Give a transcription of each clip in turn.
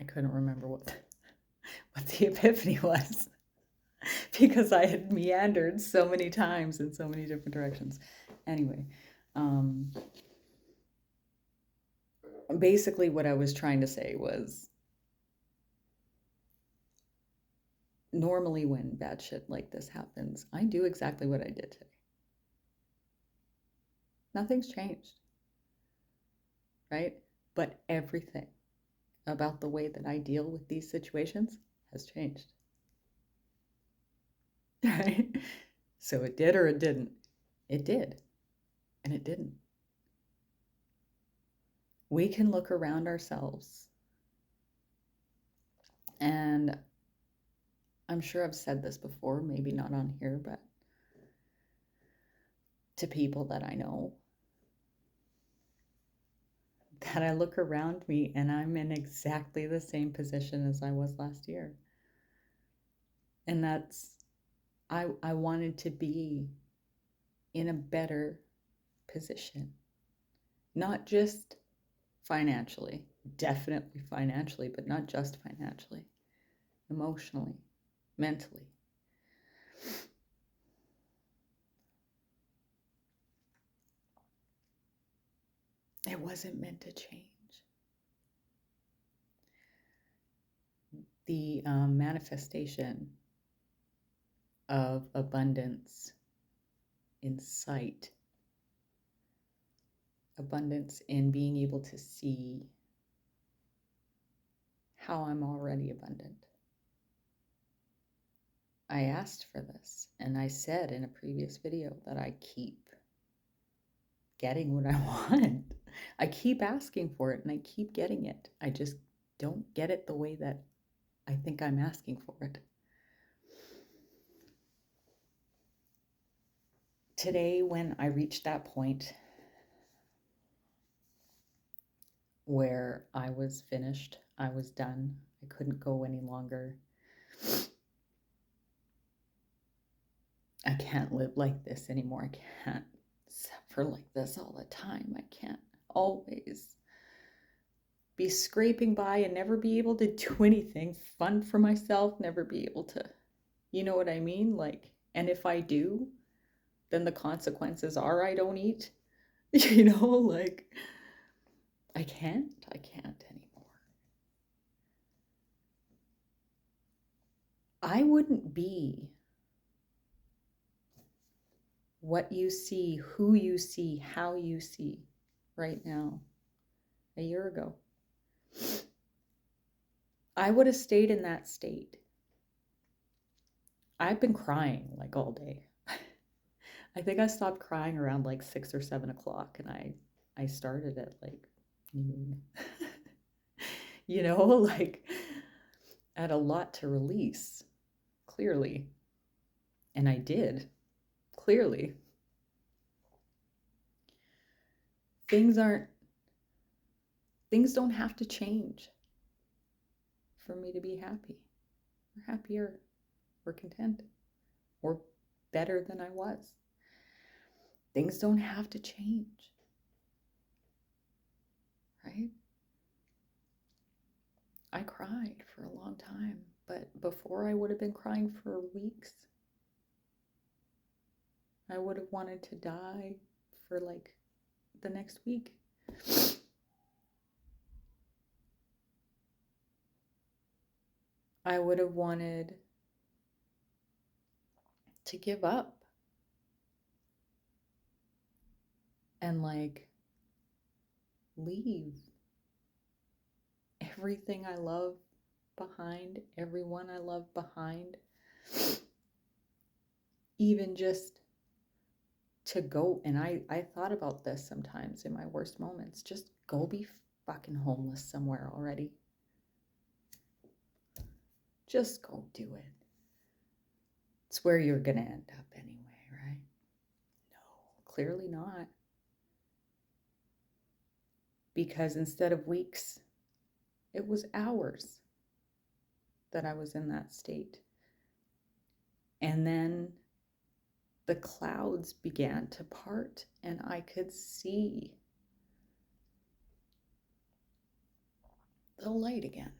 I couldn't remember what the epiphany was because I had meandered so many times in so many different directions. Anyway, um, basically what I was trying to say was normally when bad shit like this happens, I do exactly what I did today. Nothing's changed, right? But everything about the way that I deal with these situations has changed. Right? So it did or it didn't. It did, and it didn't. We can look around ourselves, and I'm sure I've said this before, maybe not on here, but to people that I know, that I look around me and I'm in exactly the same position as I was last year. And I wanted to be in a better position, not just financially, definitely financially, but not just financially, emotionally, mentally. It wasn't meant to change. The manifestation of abundance in sight, abundance in being able to see how I'm already abundant. I asked for this, and I said in a previous video that I keep getting what I want. I keep asking for it and I keep getting it. I just don't get it the way that I think I'm asking for it. Today, when I reached that point where I was finished, I was done, I couldn't go any longer. I can't live like this anymore. I can't suffer like this all the time. I can't always be scraping by and never be able to do anything fun for myself, never be able to, you know what I mean? Like, and if I do, then the consequences are I don't eat, like, I can't anymore. I wouldn't be what you see, who you see, how you see right now a year ago. I would have stayed in that state. I've been crying like all day. I think I stopped crying around like 6 or 7 o'clock, and I started at like noon. Like I had a lot to release, clearly. And I did, clearly. Things don't have to change for me to be happy, or happier, or content, or better than I was. Things don't have to change, right? I cried for a long time, but before I would have been crying for weeks. I would have wanted to die for like the next week. I would have wanted to give up and like leave everything I love behind, everyone I love behind, even just to go. And I thought about this sometimes in my worst moments. Just go be fucking homeless somewhere already. Just go do it. It's where you're gonna end up anyway, right? No, clearly not. Because instead of weeks, it was hours that I was in that state. And then the clouds began to part and I could see the light again.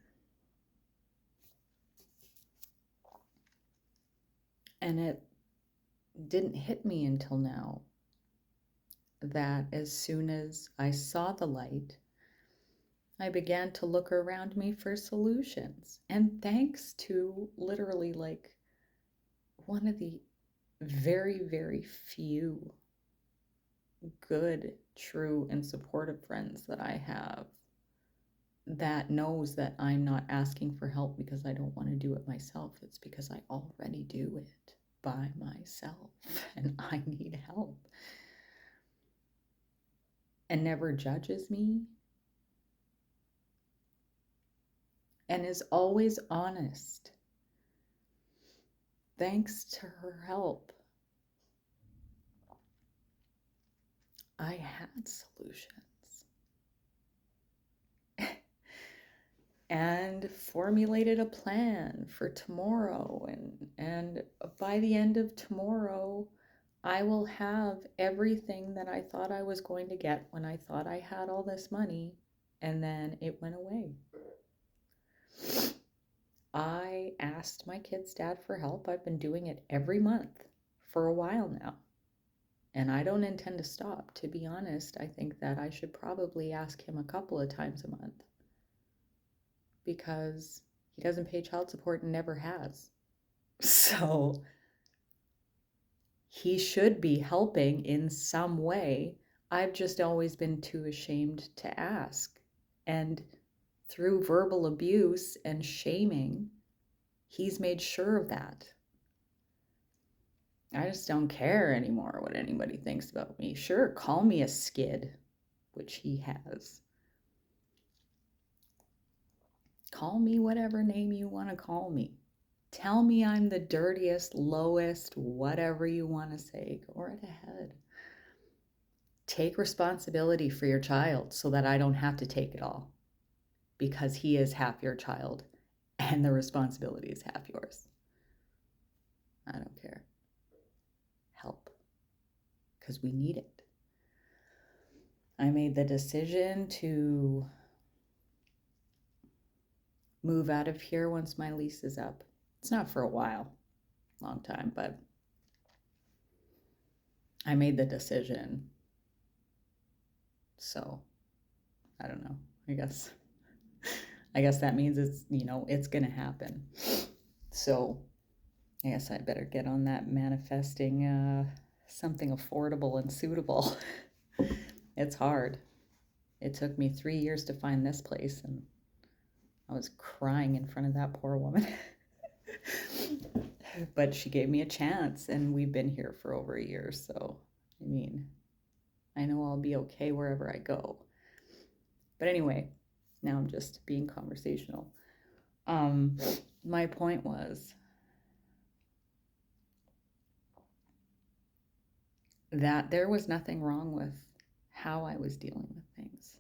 And it didn't hit me until now that as soon as I saw the light, I began to look around me for solutions. And thanks to literally like one of the very, very few good, true, and supportive friends that I have that knows that I'm not asking for help because I don't want to do it myself. It's because I already do it by myself and I need help. And never judges me and is always honest. Thanks to her help, I had solutions and formulated a plan for tomorrow. And by the end of tomorrow, I will have everything that I thought I was going to get when I thought I had all this money, and then it went away. I asked my kid's dad for help. I've been doing it every month for a while now. And I don't intend to stop. To be honest, I think that I should probably ask him a couple of times a month because he doesn't pay child support and never has. So he should be helping in some way. I've just always been too ashamed to ask. And through verbal abuse and shaming, he's made sure of that. I just don't care anymore what anybody thinks about me. Sure, call me a skid, which he has. Call me whatever name you want to call me. Tell me I'm the dirtiest, lowest, whatever you want to say. Go right ahead. Take responsibility for your child so that I don't have to take it all, because he is half your child and the responsibility is half yours. I don't care. Help, because we need it. I made the decision to move out of here once my lease is up. It's not for a while, long time, but I made the decision. So, I don't know. I guess that means it's going to happen. So, I guess I better get on that manifesting something affordable and suitable. It's hard. It took me 3 years to find this place, and I was crying in front of that poor woman. But she gave me a chance, and we've been here for over a year. So, I mean, I know I'll be okay wherever I go. But anyway, now I'm just being conversational. My point was that there was nothing wrong with how I was dealing with things.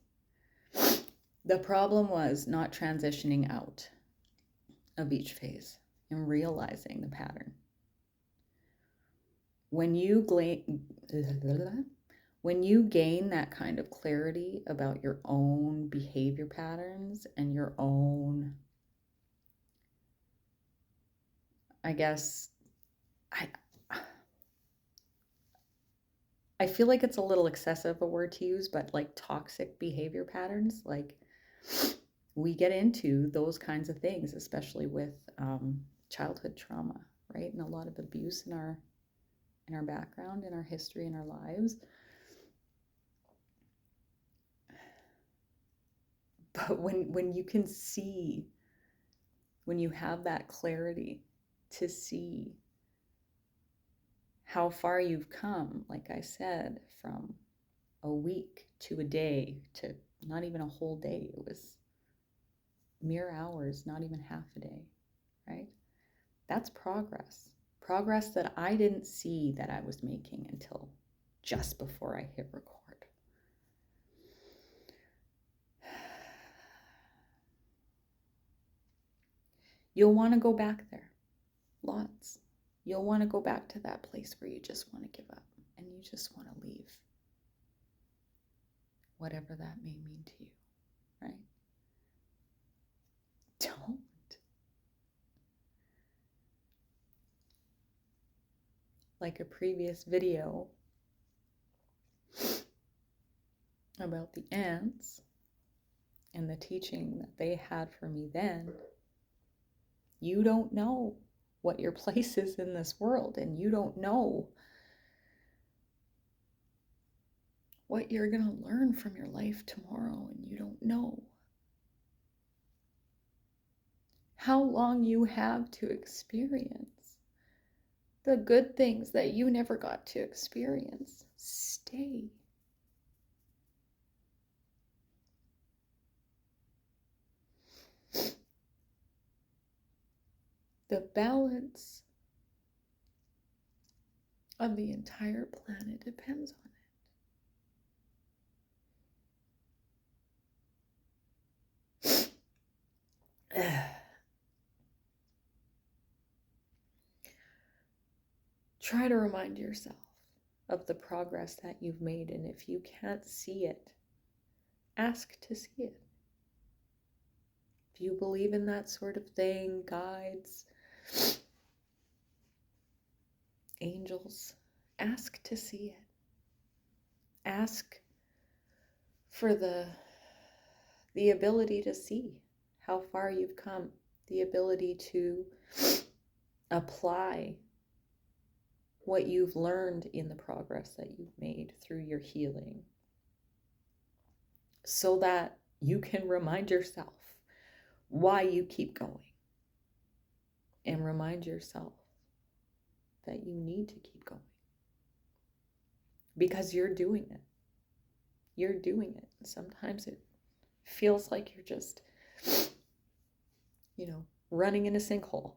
The problem was not transitioning out of each phase and realizing the pattern. When you gain that kind of clarity about your own behavior patterns and your own, I guess, I feel like it's a little excessive a word to use, but like toxic behavior patterns, like we get into those kinds of things, especially with childhood trauma, right? And a lot of abuse in our background, in our history, in our lives. But when you can see, when you have that clarity to see how far you've come, like I said, from a week to a day to not even a whole day, it was mere hours, not even half a day, right? That's progress. Progress that I didn't see that I was making until just before I hit record. You'll want to go back there. Lots. You'll want to go back to that place where you just want to give up and you just want to leave. Whatever that may mean to you, right? Don't. like a previous video about the ants and the teaching that they had for me then, you don't know what your place is in this world, and you don't know what you're going to learn from your life tomorrow, and you don't know how long you have to experience the good things that you never got to experience. Stay. The balance of the entire planet depends on it. Try to remind yourself of the progress that you've made, and if you can't see it, ask to see it. If you believe in that sort of thing, guides, angels, ask to see it. Ask for the ability to see how far you've come, the ability to apply what you've learned in the progress that you've made through your healing, so that you can remind yourself why you keep going, and remind yourself that you need to keep going, because you're doing it. You're doing it. Sometimes it feels like you're just, running in a sinkhole.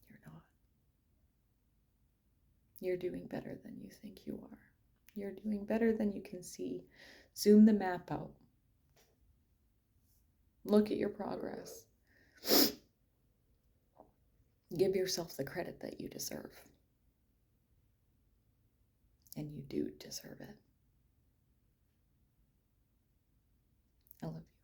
You're not. You're doing better than you think you are. You're doing better than you can see. Zoom the map out. Look at your progress. Give yourself the credit that you deserve. And you do deserve it. I love you.